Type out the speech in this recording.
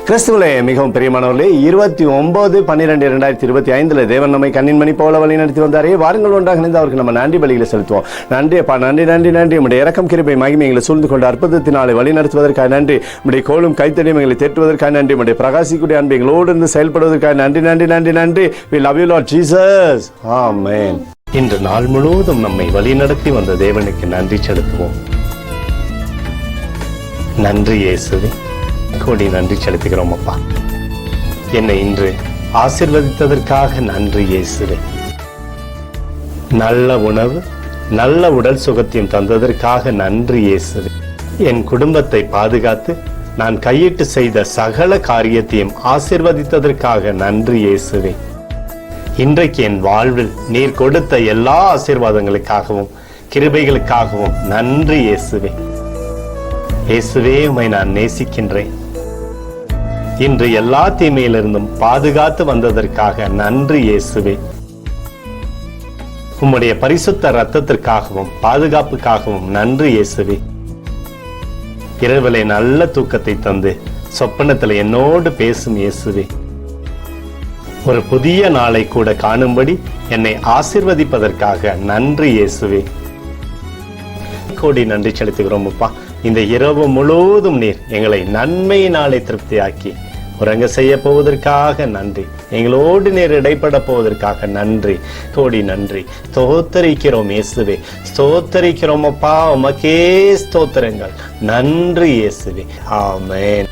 கிறிஸ்துவிலே மிகவும் பிரியமானவர்களே, 29/12/2025 தேவன் நம்மை கண்ணின்மணி போல வழி நடத்தி வந்தாரே. வாருங்கள் ஒன்றாக இணைந்து அவருக்கு நம்ம நன்றி பலிகளை செலுத்துவோம். நன்றி அப்பா, நன்றி நன்றி நன்றி. உடைய இரக்கம் கிருபை மகிமை எங்களை சூழ்ந்து கொண்டு அற்புதத்தினாலே வழி நடத்துவதற்காக நன்றி. உடைய கோலும் கைத்தடியும் எங்களை தேற்றுவதற்காக நன்றி. உடைய பிரகாசிக்கூடிய அன்பு எங்களோடு இருந்து செயல்படுவதற்காக நன்றி நன்றி நன்றி நன்றி. We love you Lord Jesus. Amen. இன்று நாள் முழுவதும் நம்மை வழி நடத்தி வந்த தேவனுக்கு நன்றி செலுத்துவோம். நன்றி இயேசுவே, கோடி நன்றி செலுத்துகிறோம் அப்பா. என்னை இன்று ஆசீர்வதித்ததற்காக நன்றி இயேசுவே. நல்ல உணவு, நல்ல உடல் சுகத்தையும் தந்ததற்காக நன்றி இயேசுவே. என் குடும்பத்தை பாதுகாத்து நான் கையிட்டு செய்த சகல காரியத்தையும் ஆசீர்வதித்ததற்காக நன்றி இயேசுவே. இன்றைக்கு என் வாழ்வில் நீர் கொடுத்த எல்லா ஆசீர்வாதங்களுக்காகவும் கிருபைகளுக்காகவும் நன்றி இயேசுவே. இயேசுவே, உம்மை நான் நேசிக்கின்றேன். இன்று எல்லா தீமையிலிருந்தும் பாதுகாத்து வந்ததற்காக நன்றி இயேசுவே. உம்முடைய பரிசுத்த இரத்தத்திற்காகவும் பாதுகாப்புக்காகவும் நன்றி இயேசுவே. இரவிலே நல்ல தூக்கத்தை தந்து சொப்பனத்தில் என்னோடு பேசும் இயேசுவே. ஒரு புதிய நாளை கூட காணும்படி என்னை ஆசீர்வதிப்பதற்காக நன்றி இயேசுவே. கோடி நன்றி செலுத்துகிறோம் அப்பா. இந்த இரவு முழுவதும் நீர் எங்களை நன்மையினாலே திருப்தியாக்கி உறங்க செய்ய போவதற்காக நன்றி. எங்களோடு நீர் இடைப்பட போவதற்காக நன்றி, கோடி நன்றி. ஸ்தோத்தரிக்கிறோம் இயேசுவே, ஸ்தோத்தரிக்கிறோம் அப்பா. உமக்கே ஸ்தோத்திரங்கள். நன்றி இயேசுவே. ஆமென்.